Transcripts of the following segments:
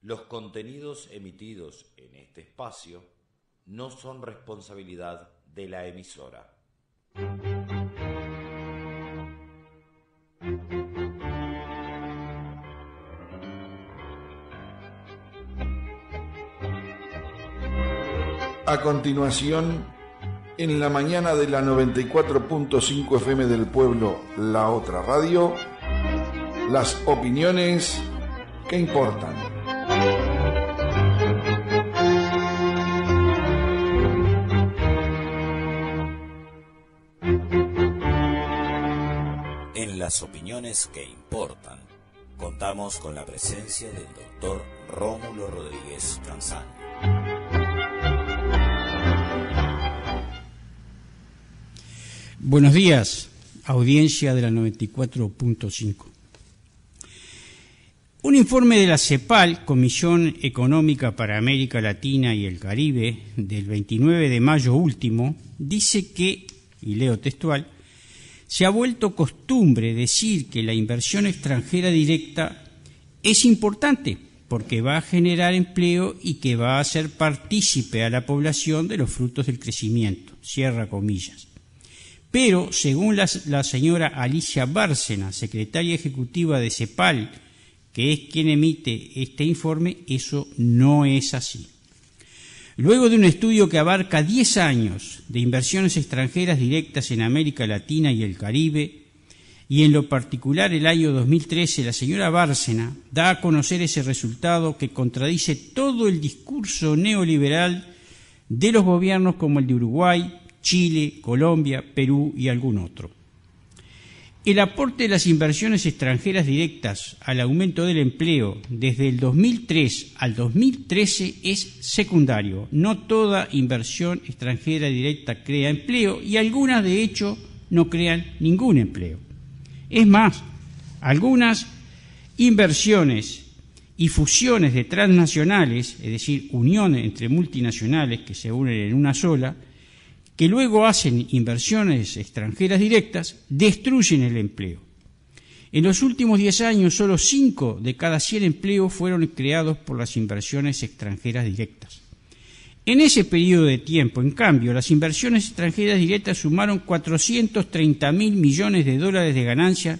Los contenidos emitidos en este espacio no son responsabilidad de la emisora. A continuación, en la mañana de la 94.5 FM del pueblo, La Otra Radio, las opiniones que importan. En las opiniones que importan, contamos con la presencia del doctor Rómulo Rodríguez Canzani. Buenos días, audiencia de la 94.5. Un informe de la CEPAL, Comisión Económica para América Latina y el Caribe, del 29 de mayo último, dice que, y leo textual, se ha vuelto costumbre decir que la inversión extranjera directa es importante porque va a generar empleo y que va a hacer partícipe a la población de los frutos del crecimiento, cierra comillas. Pero, según la señora Alicia Bárcena, secretaria ejecutiva de CEPAL, que es quien emite este informe, eso no es así. Luego de un estudio que abarca 10 años de inversiones extranjeras directas en América Latina y el Caribe, y en lo particular el año 2013, la señora Bárcena da a conocer ese resultado que contradice todo el discurso neoliberal de los gobiernos como el de Uruguay, Chile, Colombia, Perú y algún otro. El aporte de las inversiones extranjeras directas al aumento del empleo desde el 2003 al 2013 es secundario. No toda inversión extranjera directa crea empleo y algunas, de hecho, no crean ningún empleo. Es más, algunas inversiones y fusiones de transnacionales, es decir, uniones entre multinacionales que se unen en una sola, que luego hacen inversiones extranjeras directas, destruyen el empleo. En los últimos 10 años, solo 5 de cada 100 empleos fueron creados por las inversiones extranjeras directas. En ese periodo de tiempo, en cambio, las inversiones extranjeras directas sumaron 430.000 millones de dólares de ganancia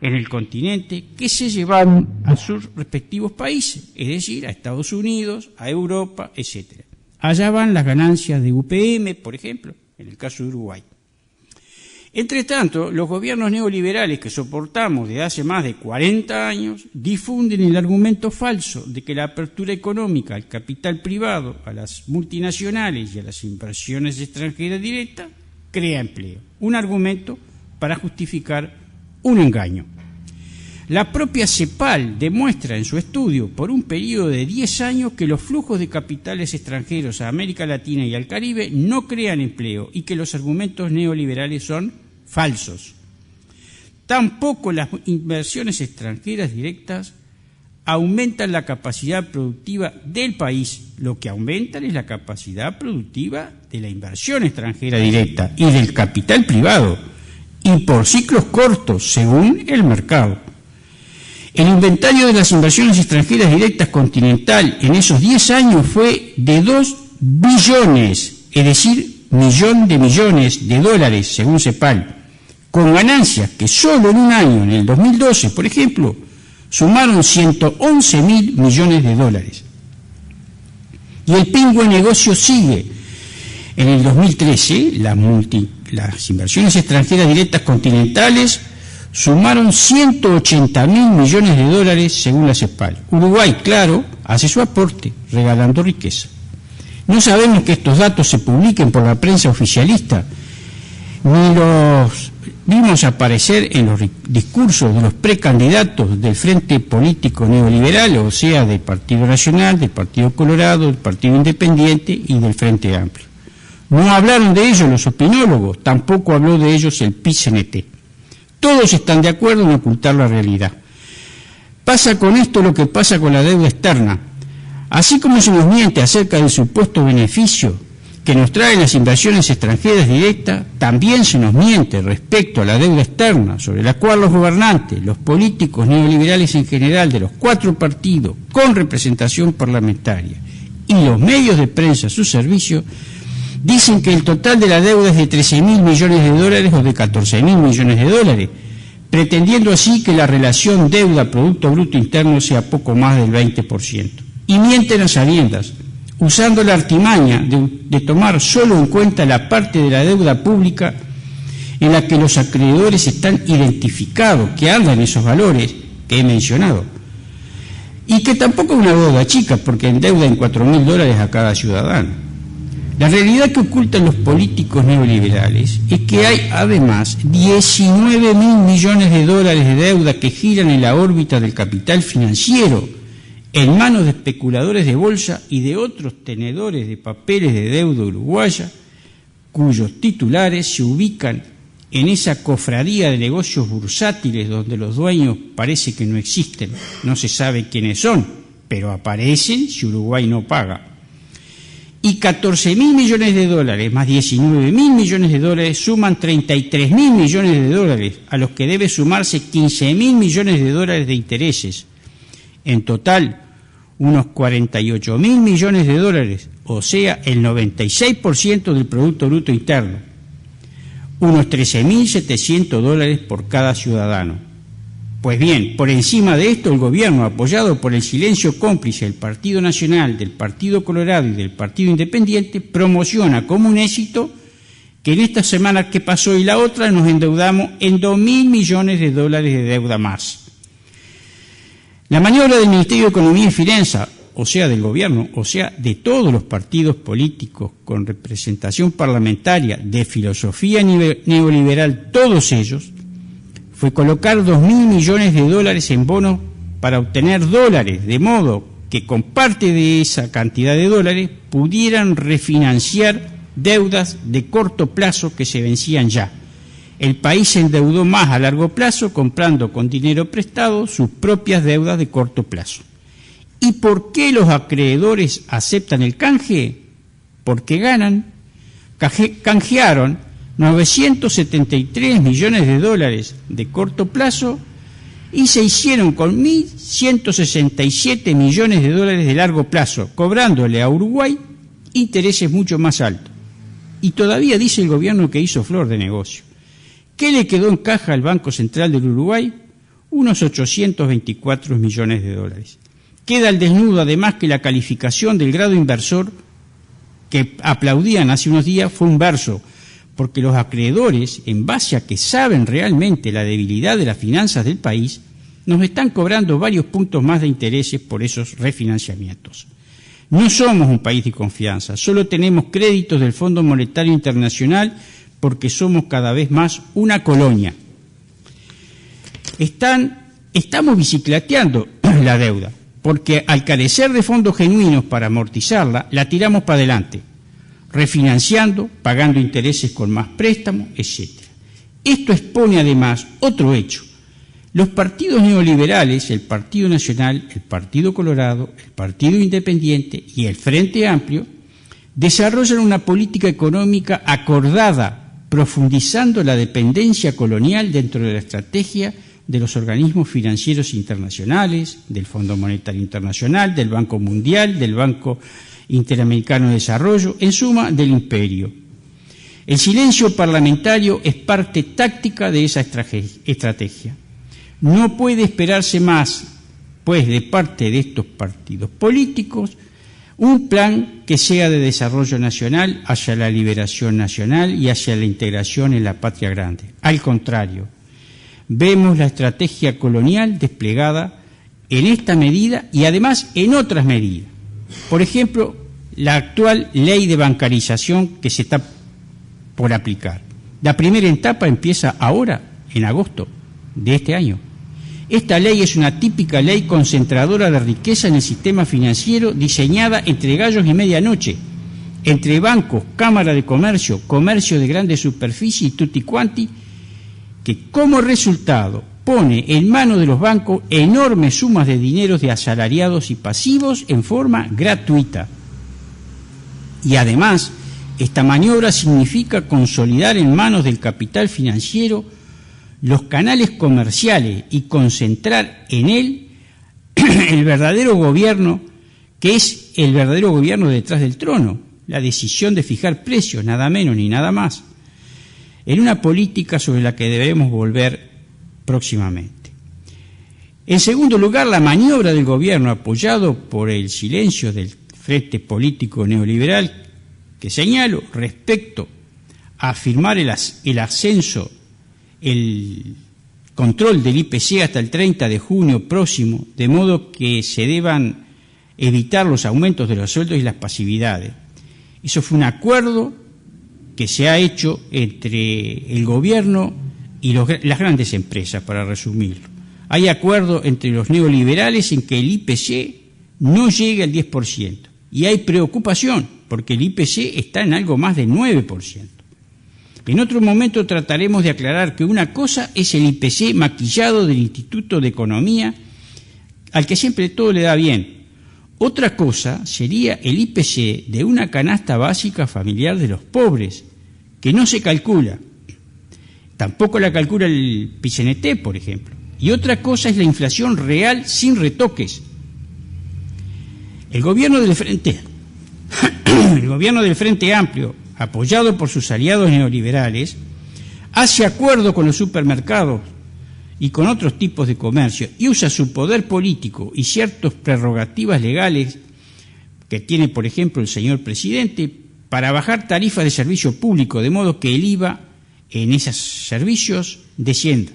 en el continente que se llevaron a sus respectivos países, es decir, a Estados Unidos, a Europa, etc. Allá van las ganancias de UPM, por ejemplo, en el caso de Uruguay. Entre tanto, los gobiernos neoliberales que soportamos desde hace más de 40 años difunden el argumento falso de que la apertura económica al capital privado, a las multinacionales y a las inversiones extranjeras directas crea empleo. Un argumento para justificar un engaño. La propia CEPAL demuestra en su estudio por un periodo de 10 años que los flujos de capitales extranjeros a América Latina y al Caribe no crean empleo y que los argumentos neoliberales son falsos. Tampoco las inversiones extranjeras directas aumentan la capacidad productiva del país. Lo que aumentan es la capacidad productiva de la inversión extranjera directa y del capital privado, y por ciclos cortos, según el mercado. El inventario de las inversiones extranjeras directas continental en esos 10 años fue de 2 billones, es decir, millón de millones de dólares, según CEPAL, con ganancias que solo en un año, en el 2012, por ejemplo, sumaron 111.000 millones de dólares. Y el pingüe negocio sigue. En el 2013, las inversiones extranjeras directas continentales sumaron 180.000 millones de dólares según la CEPAL. Uruguay, claro, hace su aporte, regalando riqueza. No sabemos que estos datos se publiquen por la prensa oficialista, ni los vimos aparecer en los discursos de los precandidatos del Frente Político Neoliberal, o sea, del Partido Nacional, del Partido Colorado, del Partido Independiente y del Frente Amplio. No hablaron de ellos los opinólogos, tampoco habló de ellos el PIT-CNT. Todos están de acuerdo en ocultar la realidad. Pasa con esto lo que pasa con la deuda externa. Así como se nos miente acerca del supuesto beneficio que nos traen las inversiones extranjeras directas, también se nos miente respecto a la deuda externa, sobre la cual los gobernantes, los políticos neoliberales en general de los 4 partidos con representación parlamentaria y los medios de prensa a su servicio, dicen que el total de la deuda es de 13.000 millones de dólares o de 14.000 millones de dólares, pretendiendo así que la relación deuda-producto bruto interno sea poco más del 20%. Y mienten a sabiendas, usando la artimaña de tomar solo en cuenta la parte de la deuda pública en la que los acreedores están identificados, que andan esos valores que he mencionado. Y que tampoco es una deuda chica, porque endeudan 4.000 dólares a cada ciudadano. La realidad que ocultan los políticos neoliberales es que hay además 19.000 millones de dólares de deuda que giran en la órbita del capital financiero, en manos de especuladores de bolsa y de otros tenedores de papeles de deuda uruguaya, cuyos titulares se ubican en esa cofradía de negocios bursátiles donde los dueños parece que no existen, no se sabe quiénes son, pero aparecen si Uruguay no paga. Y 14.000 millones de dólares más 19.000 millones de dólares suman 33.000 millones de dólares, a los que debe sumarse 15.000 millones de dólares de intereses. En total, unos 48.000 millones de dólares, o sea, el 96% del Producto Bruto Interno, unos 13.700 dólares por cada ciudadano. Pues bien, por encima de esto, el gobierno, apoyado por el silencio cómplice del Partido Nacional, del Partido Colorado y del Partido Independiente, promociona como un éxito que en esta semana que pasó y la otra nos endeudamos en 2.000 millones de dólares de deuda más. La maniobra del Ministerio de Economía y Finanzas, o sea, del gobierno, o sea, de todos los partidos políticos con representación parlamentaria de filosofía neoliberal, todos ellos, fue colocar 2.000 millones de dólares en bonos para obtener dólares, de modo que con parte de esa cantidad de dólares pudieran refinanciar deudas de corto plazo que se vencían ya. El país se endeudó más a largo plazo comprando con dinero prestado sus propias deudas de corto plazo. ¿Y por qué los acreedores aceptan el canje? Porque ganan. Canjearon 973 millones de dólares de corto plazo y se hicieron con 1.167 millones de dólares de largo plazo, cobrándole a Uruguay intereses mucho más altos. Y todavía dice el gobierno que hizo flor de negocio. ¿Qué le quedó en caja al Banco Central del Uruguay? Unos 824 millones de dólares. Queda al desnudo además que la calificación del grado inversor que aplaudían hace unos días fue un verso, porque los acreedores, en base a que saben realmente la debilidad de las finanzas del país, nos están cobrando varios puntos más de intereses por esos refinanciamientos. No somos un país de confianza, solo tenemos créditos del Fondo Monetario Internacional porque somos cada vez más una colonia. Estamos bicicleteando la deuda, porque al carecer de fondos genuinos para amortizarla, la tiramos para adelante, refinanciando, pagando intereses con más préstamos, etc. Esto expone además otro hecho. Los partidos neoliberales, el Partido Nacional, el Partido Colorado, el Partido Independiente y el Frente Amplio, desarrollan una política económica acordada, profundizando la dependencia colonial dentro de la estrategia de los organismos financieros internacionales, del Fondo Monetario Internacional, del Banco Mundial, del Banco Interamericano de Desarrollo, en suma, del imperio. El silencio parlamentario es parte táctica de esa estrategia. No puede esperarse más, pues, de parte de estos partidos políticos, un plan que sea de desarrollo nacional hacia la liberación nacional y hacia la integración en la patria grande. Al contrario, vemos la estrategia colonial desplegada en esta medida y además en otras medidas. Por ejemplo, la actual ley de bancarización que se está por aplicar. La primera etapa empieza ahora, en agosto de este año. Esta ley es una típica ley concentradora de riqueza en el sistema financiero, diseñada entre gallos y medianoche, entre bancos, cámara de comercio, comercio de grande superficie y tutti quanti, que como resultado pone en manos de los bancos enormes sumas de dineros de asalariados y pasivos en forma gratuita. Y además Esta maniobra significa consolidar en manos del capital financiero los canales comerciales y concentrar en él el verdadero gobierno, que es el verdadero gobierno detrás del trono, la decisión de fijar precios, nada menos ni nada más, en una política sobre la que debemos volver próximamente. En segundo lugar, la maniobra del gobierno, apoyado por el silencio del Frente Político Neoliberal, que señalo respecto a firmar el ascenso, el control del IPC hasta el 30 de junio próximo, de modo que se deban evitar los aumentos de los sueldos y las pasividades. Eso fue un acuerdo que se ha hecho entre el gobierno y las grandes empresas, para resumirlo. Hay acuerdo entre los neoliberales en que el IPC no llegue al 10%. Y hay preocupación, porque el IPC está en algo más del 9%. En otro momento trataremos de aclarar que una cosa es el IPC maquillado del Instituto de Economía, al que siempre todo le da bien. Otra cosa sería el IPC de una canasta básica familiar de los pobres, que no se calcula. Tampoco la calcula el PICNT, por ejemplo. Y otra cosa es la inflación real sin retoques. El gobierno del Frente Amplio, apoyado por sus aliados neoliberales, hace acuerdo con los supermercados y con otros tipos de comercio y usa su poder político y ciertas prerrogativas legales que tiene, por ejemplo, el señor presidente, para bajar tarifas de servicio público, de modo que el IVA en esos servicios descienda.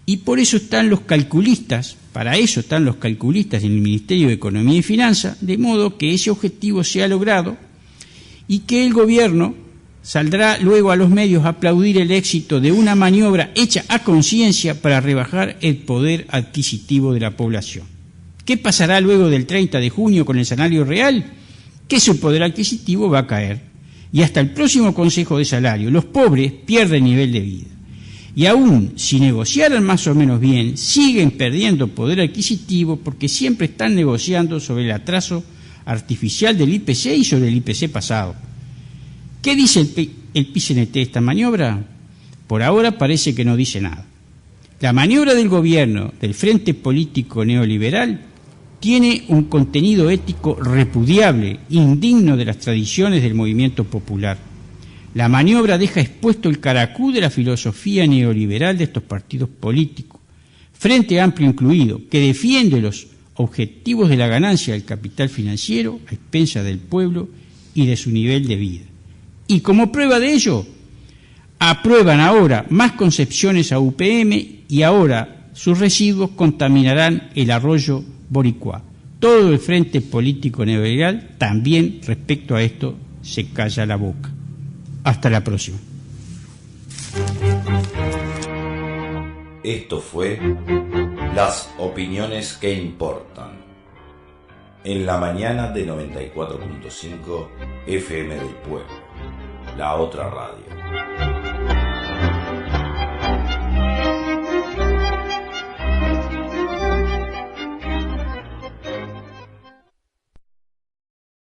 Y por eso están los calculistas, para eso están los calculistas en el Ministerio de Economía y Finanzas, de modo que ese objetivo sea logrado y que el gobierno saldrá luego a los medios a aplaudir el éxito de una maniobra hecha a conciencia para rebajar el poder adquisitivo de la población. ¿Qué pasará luego del 30 de junio con el salario real? Que su poder adquisitivo va a caer. Y hasta el próximo Consejo de Salario, los pobres pierden nivel de vida. Y aún si negociaran más o menos bien, siguen perdiendo poder adquisitivo porque siempre están negociando sobre el atraso artificial del IPC y sobre el IPC pasado. ¿Qué dice el PICNT de esta maniobra? Por ahora parece que no dice nada. La maniobra del gobierno del Frente Político Neoliberal tiene un contenido ético repudiable, indigno de las tradiciones del movimiento popular. La maniobra deja expuesto el caracú de la filosofía neoliberal de estos partidos políticos, Frente Amplio incluido, que defiende los objetivos de la ganancia del capital financiero a expensas del pueblo y de su nivel de vida. Y como prueba de ello, aprueban ahora más concesiones a UPM y ahora sus residuos contaminarán el arroyo Boricuá. Todo el Frente Político Neoliberal también respecto a esto se calla la boca. Hasta la próxima. Esto fue Las Opiniones que Importan, en la mañana de 94.5 FM del Pueblo, la otra radio.